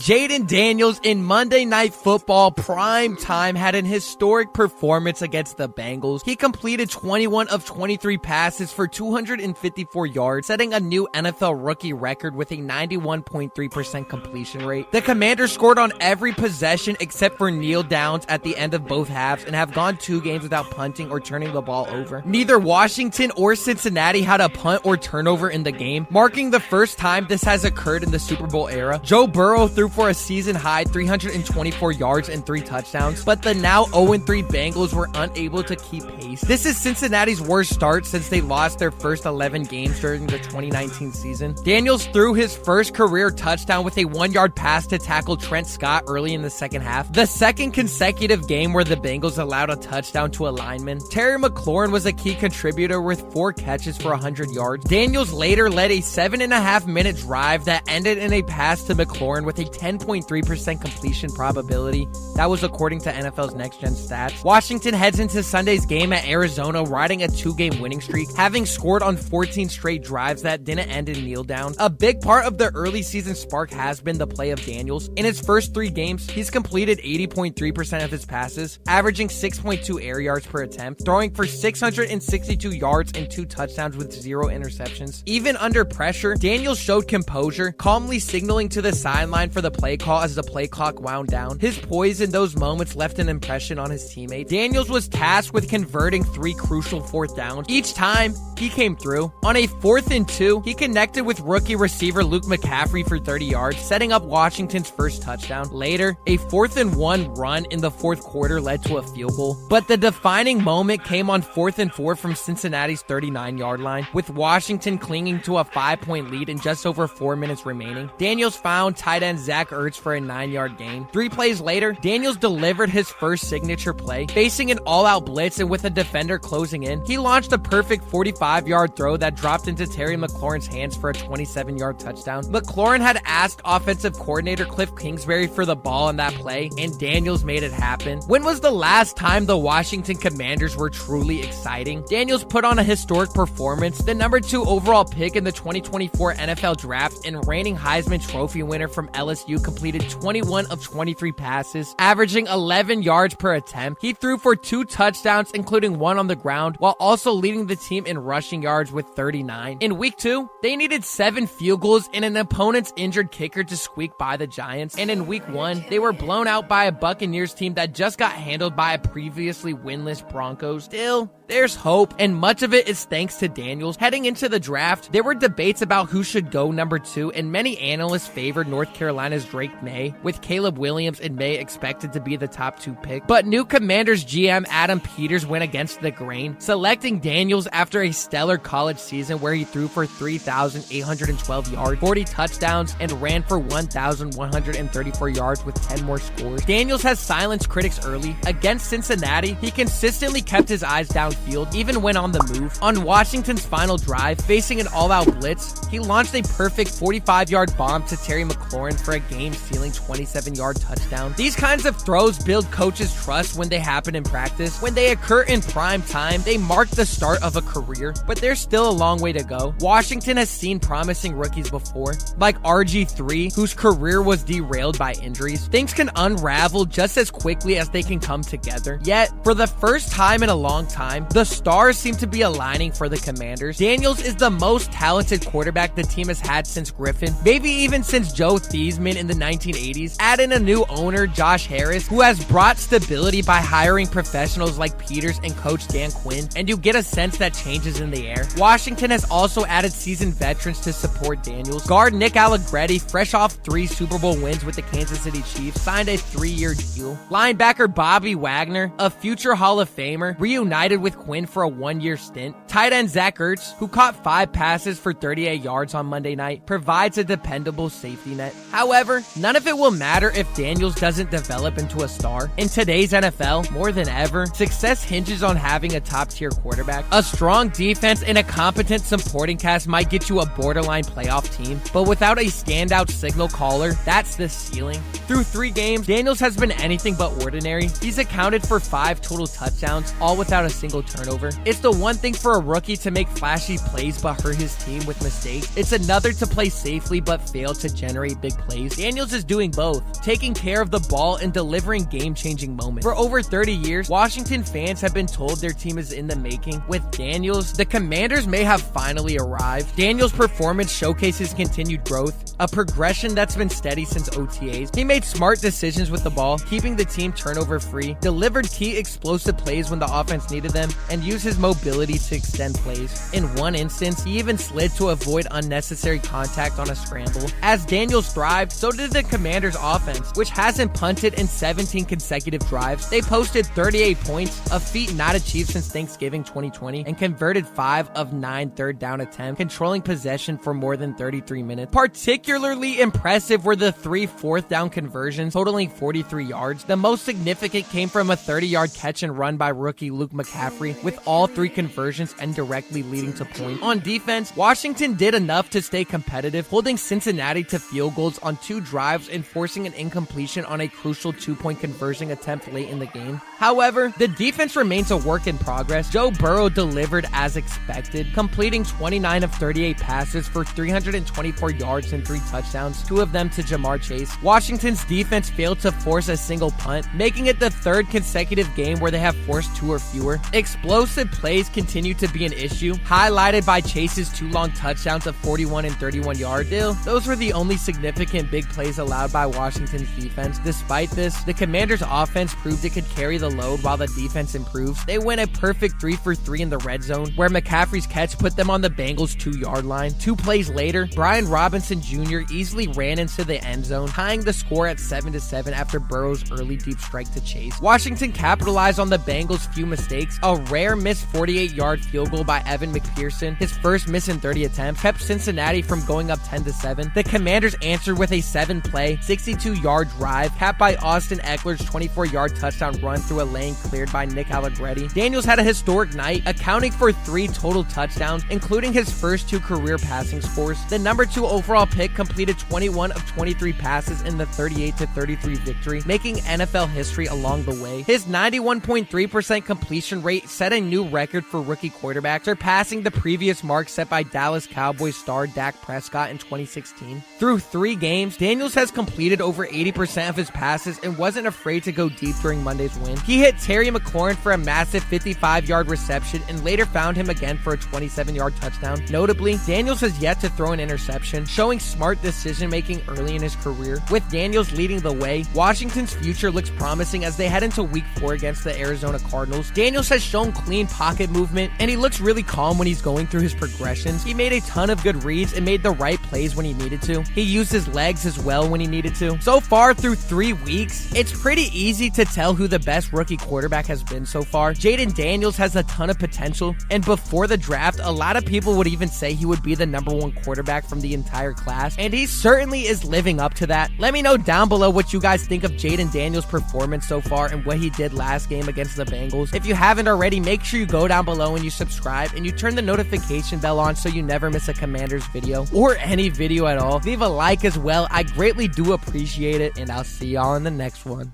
Jayden Daniels in Monday Night Football prime time had an historic performance against the Bengals. He completed 21 of 23 passes for 254 yards, setting a new NFL rookie record with a 91.3% completion rate. The Commanders scored on every possession except for kneel downs at the end of both halves and have gone 2 games without punting or turning the ball over. Neither Washington or Cincinnati had a punt or turnover in the game, marking the first time this has occurred in the Super Bowl era. Joe Burrow threw for a season-high 324 yards and 3 touchdowns, but the now 0-3 Bengals were unable to keep pace. This is Cincinnati's worst start since they lost their first 11 games during the 2019 season. Daniels threw his first career touchdown with a 1-yard pass to tackle Trent Scott early in the second half, the second consecutive game where the Bengals allowed a touchdown to a lineman. Terry McLaurin was a key contributor with 4 catches for 100 yards. Daniels later led a 7.5-minute drive that ended in a pass to McLaurin with a 10.3% completion probability. That was according to NFL's Next Gen Stats. Washington heads into Sunday's game at Arizona riding a 2-game winning streak, having scored on 14 straight drives that didn't end in kneel down. A big part of the early season spark has been the play of Daniels. In his first 3 games, he's completed 80.3% of his passes, averaging 6.2 air yards per attempt, throwing for 662 yards and 2 touchdowns with 0 interceptions. Even under pressure, Daniels showed composure, calmly signaling to the sideline for the play call as the play clock wound down. His poise in those moments left an impression on his teammates. Daniels was tasked with converting 3 crucial 4th downs. Each time, he came through. On a 4th and 2, he connected with rookie receiver Luke McCaffrey for 30 yards, setting up Washington's first touchdown. Later, a 4th and 1 run in the 4th quarter led to a field goal. But the defining moment came on 4th and 4 from Cincinnati's 39-yard line, with Washington clinging to a 5-point lead in just over 4 minutes remaining. Daniels found tight end Zach Ertz for a 9-yard gain. 3 plays later, Daniels delivered his first signature play. Facing an all-out blitz and with a defender closing in, he launched a perfect 45-yard throw that dropped into Terry McLaurin's hands for a 27-yard touchdown. McLaurin had asked offensive coordinator Cliff Kingsbury for the ball on that play, and Daniels made it happen. When was the last time the Washington Commanders were truly exciting? Daniels put on a historic performance. The number 2 overall pick in the 2024 NFL Draft and reigning Heisman Trophy winner from LSU completed 21 of 23 passes, averaging 11 yards per attempt. He threw for 2 touchdowns, including 1 on the ground, while also leading the team in rushing yards with 39. In week 2, they needed 7 field goals and an opponent's injured kicker to squeak by the Giants. And in week 1, they were blown out by a Buccaneers team that just got handled by a previously winless Broncos. Still, there's hope, and much of it is thanks to Daniels. Heading into the draft, there were debates about who should go number 2, and many analysts favored North Carolina's Drake May, with Caleb Williams and May expected to be the top 2 pick. But new Commanders GM Adam Peters went against the grain, selecting Daniels after a stellar college season where he threw for 3,812 yards, 40 touchdowns, and ran for 1,134 yards with 10 more scores. Daniels has silenced critics early. Against Cincinnati, he consistently kept his eyes downfield, even when on the move. On Washington's final drive, facing an all-out blitz, he launched a perfect 45-yard bomb to Terry McLaurin for a game-sealing 27-yard touchdown. These kinds of throws build coaches' trust when they happen in practice. When they occur in prime time, they mark the start of a career, but there's still a long way to go. Washington has seen promising rookies before, like RG3, whose career was derailed by injuries. Things can unravel just as quickly as they can come together. Yet, for the first time in a long time, the stars seem to be aligning for the Commanders. Daniels is the most talented quarterback the team has had since Griffin, maybe even since Joe Theismann in the 1980s. Add in a new owner, Josh Harris, who has brought stability by hiring professionals like Peters and coach Dan Quinn, and you get a sense that changes in the air. Washington has also added seasoned veterans to support Daniels. Guard Nick Allegretti, fresh off 3 Super Bowl wins with the Kansas City Chiefs, signed a 3-year deal. Linebacker Bobby Wagner, a future Hall of Famer, reunited with Quinn for a 1-year stint. Tight end Zach Ertz, who caught 5 passes for 38 yards on Monday night, provides a dependable safety net. However, none of it will matter if Daniels doesn't develop into a star. In today's NFL, more than ever, success hinges on having a top-tier quarterback. A strong defense and a competent supporting cast might get you a borderline playoff team, but without a standout signal caller, that's the ceiling. Through 3 games, Daniels has been anything but ordinary. He's accounted for 5 total touchdowns, all without a single turnover. It's the one thing for a rookie to make flashy plays but hurt his team with mistakes. It's another to play safely but fail to generate big plays. Daniels is doing both, taking care of the ball and delivering game-changing moments. For over 30 years, Washington fans have been told their team is in the making. With Daniels, the Commanders may have finally arrived. Daniels' performance showcases continued growth, a progression that's been steady since OTAs. He made smart decisions with the ball, keeping the team turnover-free, delivered key explosive plays when the offense needed them, and used his mobility to extend plays. In one instance, he even slid to avoid unnecessary contact on a scramble. As Daniels thrived, so did the Commanders' offense, which hasn't punted in 17 consecutive drives. They posted 38 points, a feat not achieved since Thanksgiving 2020, and converted 5 of 9 third-down attempts, controlling possession for more than 33 minutes. Particularly impressive were the 3 fourth-down conversions, totaling 43 yards. The most significant came from a 30-yard catch and run by rookie Luke McCaffrey, with all 3 conversions indirectly leading to points. On defense, Washington did enough to stay competitive, holding Cincinnati to field goals on 2 drives and forcing an incompletion on a crucial 2-point conversion attempt late in the game. However, the defense remains a work in progress. Joe Burrow delivered as expected, completing 29 of 38 passes for 324 yards and 3 touchdowns, 2 of them to Jamar Chase. Washington's defense failed to force a single punt, making it the 3rd consecutive game where they have forced 2 or fewer. Explosive plays continue to be an issue, highlighted by Chase's 2 long touchdowns of 41 and 31 yards. Still, those were the only significant big plays allowed by Washington's defense. Despite this, the Commanders' offense proved it could carry the load while the defense improves. They went a perfect 3 for 3 in the red zone, where McCaffrey's catch put them on the Bengals' 2-yard line. 2 plays later, Brian Robinson Jr. easily ran into the end zone, tying the score at 7-7 after Burrow's early deep strike to Chase. Washington capitalized on the Bengals' few mistakes. A rare missed 48-yard field goal by Evan McPherson, his first miss in 30 attempts, kept Cincinnati from going up 10-7. The Commanders answered with a 7-play, 62-yard drive, capped by Austin Eckler's 24-yard touchdown run through a lane cleared by Nick Allegretti. Daniels had a historic night, accounting for 3 total touchdowns, including his first 2 career passing scores. The number 2 overall pick completed 21 of 23 passes in the 38-33 victory, making NFL history along the way. His 91.3% completion rate set a new record for rookie quarterbacks, surpassing the previous mark set by Dallas Cowboys star Dak Prescott in 2016. Through 3 games, Daniels has completed over 80% of his passes and wasn't afraid to go deep during Monday's win. He hit Terry McLaurin for a massive 55-yard reception and later found him again for a 27-yard touchdown. Notably, Daniels has yet to throw an interception, showing smart decision-making early in his career. With Daniels leading the way, Washington's future looks promising as they head into Week 4 against the Arizona Cardinals. Daniels has shown clean pocket movement, and he looks really calm when he's going through his progressions. He made a ton of good reads and made the right plays when he needed to. He used his legs as well when he needed to. So far through 3 weeks, it's pretty easy to tell who the best rookie quarterback has been so far. Jayden Daniels has a ton of potential, and before the draft, a lot of people would even say he would be the number 1 quarterback from the entire class, and he certainly is living up to that. Let me know down below what you guys think of Jayden Daniels' performance so far and what he did last game against the Bengals. If you haven't already, make sure you go down below and you subscribe and you turn the notification bell on so you never miss a Commanders video or any video at all. Leave a like as well. I greatly do appreciate it, and I'll see y'all in the next one.